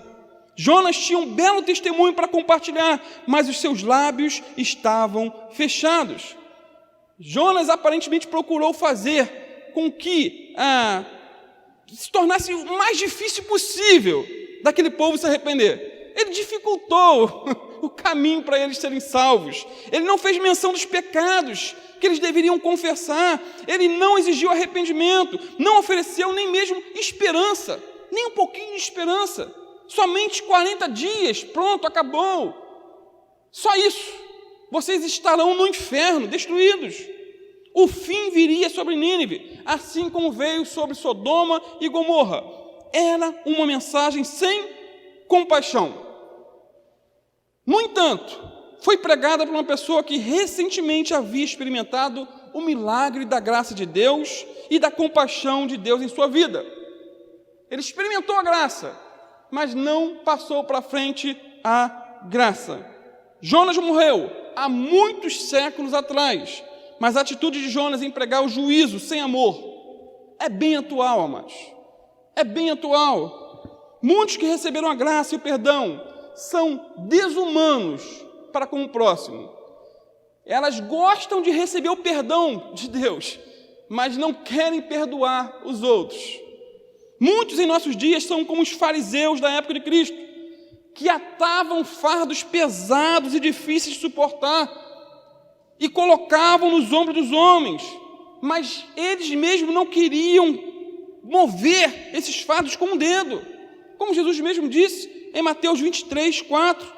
Jonas tinha um belo testemunho para compartilhar, mas os seus lábios estavam fechados. Jonas aparentemente procurou fazer com que se tornasse o mais difícil possível daquele povo se arrepender. Ele dificultou o caminho para eles serem salvos. Ele não fez menção dos pecados que eles deveriam confessar. Ele não exigiu arrependimento, não ofereceu nem mesmo esperança, nem um pouquinho de esperança. Somente 40 dias, pronto, acabou. Só isso. Vocês estarão no inferno, destruídos. O fim viria sobre Nínive, assim como veio sobre Sodoma e Gomorra. Era uma mensagem sem compaixão. No entanto, foi pregada por uma pessoa que recentemente havia experimentado o milagre da graça de Deus e da compaixão de Deus em sua vida. Ele experimentou a graça, mas não passou para frente a graça. Jonas morreu há muitos séculos atrás, mas a atitude de Jonas em pregar o juízo sem amor é bem atual, amados. É bem atual. Muitos que receberam a graça e o perdão são desumanos para com o próximo. Elas gostam de receber o perdão de Deus, mas não querem perdoar os outros. Muitos em nossos dias são como os fariseus da época de Cristo, que atavam fardos pesados e difíceis de suportar e colocavam nos ombros dos homens, mas eles mesmos não queriam mover esses fardos com o dedo, como Jesus mesmo disse em Mateus 23, 4.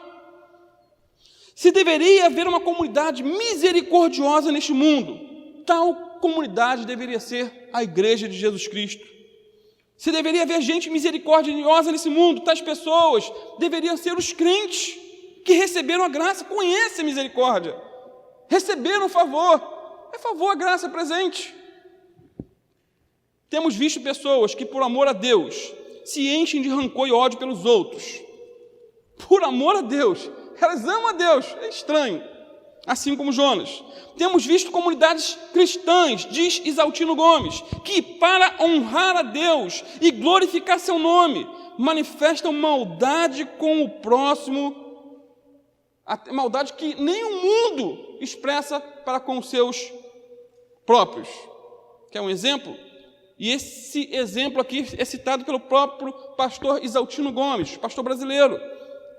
Se deveria haver uma comunidade misericordiosa neste mundo, tal comunidade deveria ser a Igreja de Jesus Cristo. Se deveria haver gente misericordiosa nesse mundo, tais pessoas deveriam ser os crentes que receberam a graça, conhecem a misericórdia, receberam o favor. É favor, a graça é presente. Temos visto pessoas que, por amor a Deus, se enchem de rancor e ódio pelos outros. Por amor a Deus, elas amam a Deus, é estranho. Assim como Jonas. Temos visto comunidades cristãs, diz Isaltino Gomes, que para honrar a Deus e glorificar seu nome, manifestam maldade com o próximo, maldade que nem o mundo expressa para com os seus próprios. Quer um exemplo? E esse exemplo aqui é citado pelo próprio pastor Isaltino Gomes, pastor brasileiro.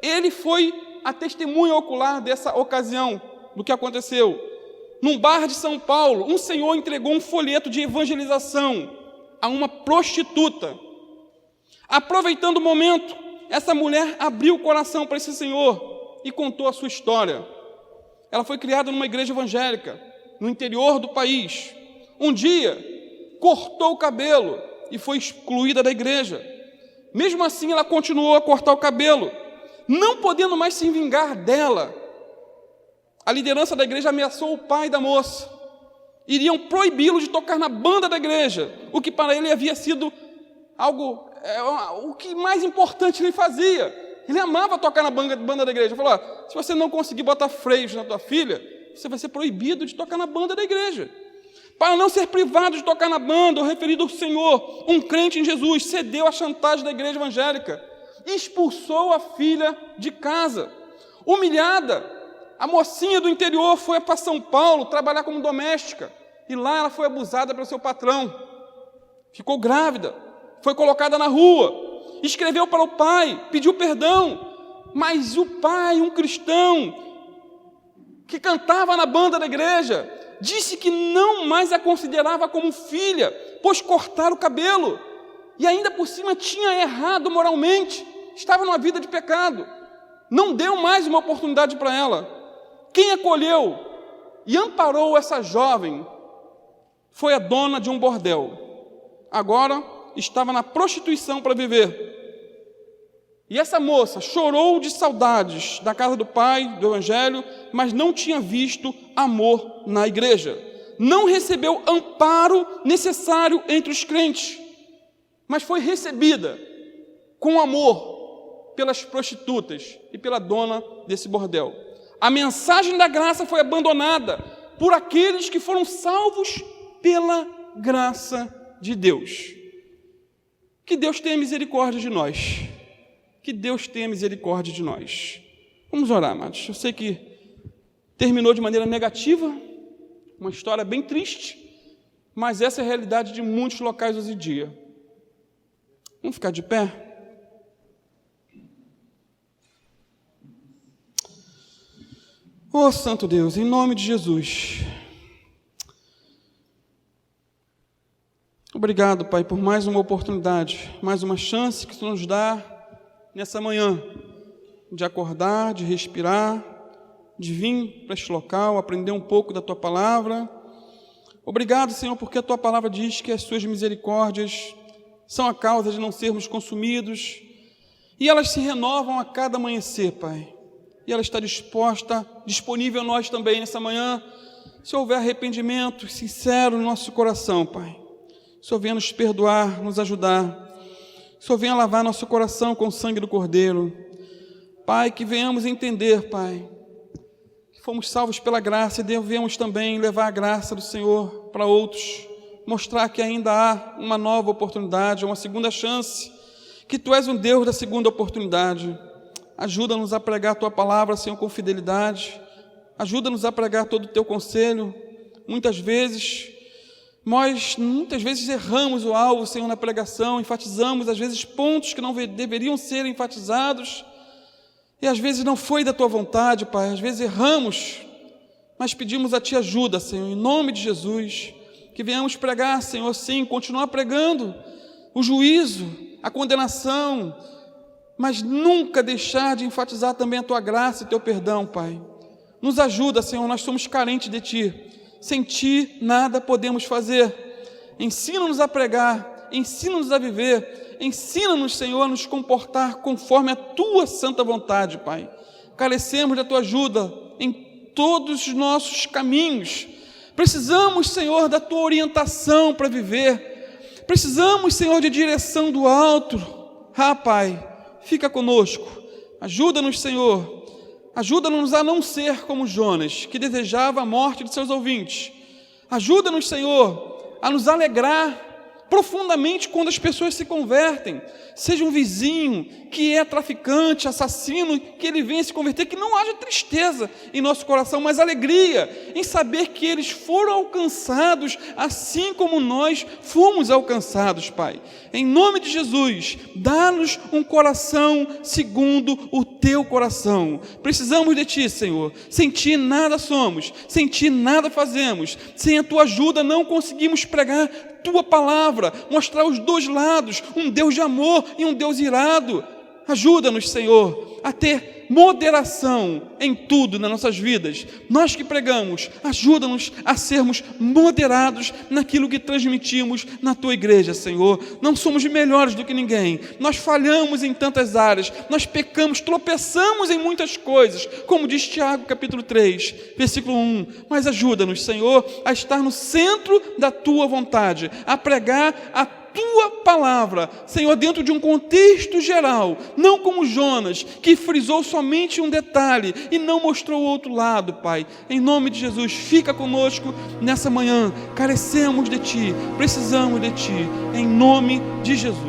Ele foi a testemunha ocular dessa ocasião, do que aconteceu. Num bar de São Paulo, um senhor entregou um folheto de evangelização a uma prostituta. Aproveitando o momento, essa mulher abriu o coração para esse senhor e contou a sua história. Ela foi criada numa igreja evangélica, no interior do país. Um dia, cortou o cabelo e foi excluída da igreja. Mesmo assim, ela continuou a cortar o cabelo. Não podendo mais se vingar dela, a liderança da igreja ameaçou o pai da moça. Iriam proibi-lo de tocar na banda da igreja, o que para ele havia sido algo, o que mais importante ele fazia. Ele amava tocar na banda da igreja. Falou, se você não conseguir botar freios na tua filha, você vai ser proibido de tocar na banda da igreja. Para não ser privado de tocar na banda, o referido ao Senhor, um crente em Jesus, cedeu à chantagem da igreja evangélica, expulsou a filha de casa. Humilhada, a mocinha do interior foi para São Paulo trabalhar como doméstica, e lá ela foi abusada pelo seu patrão. Ficou grávida, foi colocada na rua, escreveu para o pai, pediu perdão, mas o pai, um cristão, que cantava na banda da igreja, disse que não mais a considerava como filha, pois cortaram o cabelo, e ainda por cima tinha errado moralmente, estava numa vida de pecado, não deu mais uma oportunidade para ela. Quem acolheu e amparou essa jovem foi a dona de um bordel. Agora estava na prostituição para viver. E essa moça chorou de saudades da casa do pai, do evangelho, mas não tinha visto amor na igreja. Não recebeu amparo necessário entre os crentes, mas foi recebida com amor pelas prostitutas e pela dona desse bordel. A mensagem da graça foi abandonada por aqueles que foram salvos pela graça de Deus. Que Deus tenha misericórdia de nós. Que Deus tenha misericórdia de nós. Vamos orar, amados. Eu sei que terminou de maneira negativa, uma história bem triste, mas essa é a realidade de muitos locais hoje em dia. Vamos ficar de pé? Oh, Santo Deus, em nome de Jesus. Obrigado, Pai, por mais uma oportunidade, mais uma chance que Tu nos dá nessa manhã, de acordar, de respirar, de vir para este local, aprender um pouco da Tua palavra. Obrigado, Senhor, porque a Tua palavra diz que as Suas misericórdias são a causa de não sermos consumidos, e elas se renovam a cada amanhecer, Pai. E ela está disponível a nós também nessa manhã, se houver arrependimento sincero no nosso coração, Pai. O Senhor venha nos perdoar, nos ajudar. O Senhor venha lavar nosso coração com o sangue do Cordeiro. Pai, que venhamos entender, Pai, que fomos salvos pela graça e devemos também levar a graça do Senhor para outros, mostrar que ainda há uma nova oportunidade, uma segunda chance, que Tu és um Deus da segunda oportunidade. Ajuda-nos a pregar a Tua palavra, Senhor, com fidelidade. Ajuda-nos a pregar todo o Teu conselho. Muitas vezes erramos o alvo, Senhor, na pregação, enfatizamos às vezes pontos que não deveriam ser enfatizados, e às vezes não foi da Tua vontade, Pai, às vezes erramos, mas pedimos a Ti ajuda, Senhor, em nome de Jesus, que venhamos pregar, Senhor, sim, continuar pregando o juízo, a condenação, mas nunca deixar de enfatizar também a Tua graça e Teu perdão, Pai. Nos ajuda, Senhor, nós somos carentes de Ti. Sem Ti nada podemos fazer. Ensina-nos a pregar, ensina-nos a viver, ensina-nos, Senhor, a nos comportar conforme a Tua santa vontade, Pai. Carecemos da Tua ajuda em todos os nossos caminhos. Precisamos, Senhor, da Tua orientação para viver. Precisamos, Senhor, de direção do alto. Pai, fica conosco. Ajuda-nos, Senhor. Ajuda-nos a não ser como Jonas, que desejava a morte de seus ouvintes. Ajuda-nos, Senhor, a nos alegrar profundamente quando as pessoas se convertem. Seja um vizinho que é traficante, assassino, que ele venha se converter, que não haja tristeza em nosso coração, mas alegria em saber que eles foram alcançados, assim como nós fomos alcançados, Pai. Em nome de Jesus, dá-nos um coração segundo o Teu coração. Precisamos de Ti, Senhor. Sem Ti nada somos, sem Ti nada fazemos. Sem a Tua ajuda não conseguimos pregar Tua palavra, mostrar os dois lados, um Deus de amor e um Deus irado. Ajuda-nos, Senhor, a ter moderação em tudo nas nossas vidas. Nós que pregamos, ajuda-nos a sermos moderados naquilo que transmitimos na Tua igreja, Senhor. Não somos melhores do que ninguém, nós falhamos em tantas áreas, nós pecamos, tropeçamos em muitas coisas, como diz Tiago capítulo 3, versículo 1, mas ajuda-nos, Senhor, a estar no centro da Tua vontade, a pregar a Tua palavra, Senhor, dentro de um contexto geral, não como Jonas, que frisou somente um detalhe e não mostrou o outro lado, Pai. Em nome de Jesus, fica conosco nessa manhã. Carecemos de Ti, precisamos de Ti, em nome de Jesus.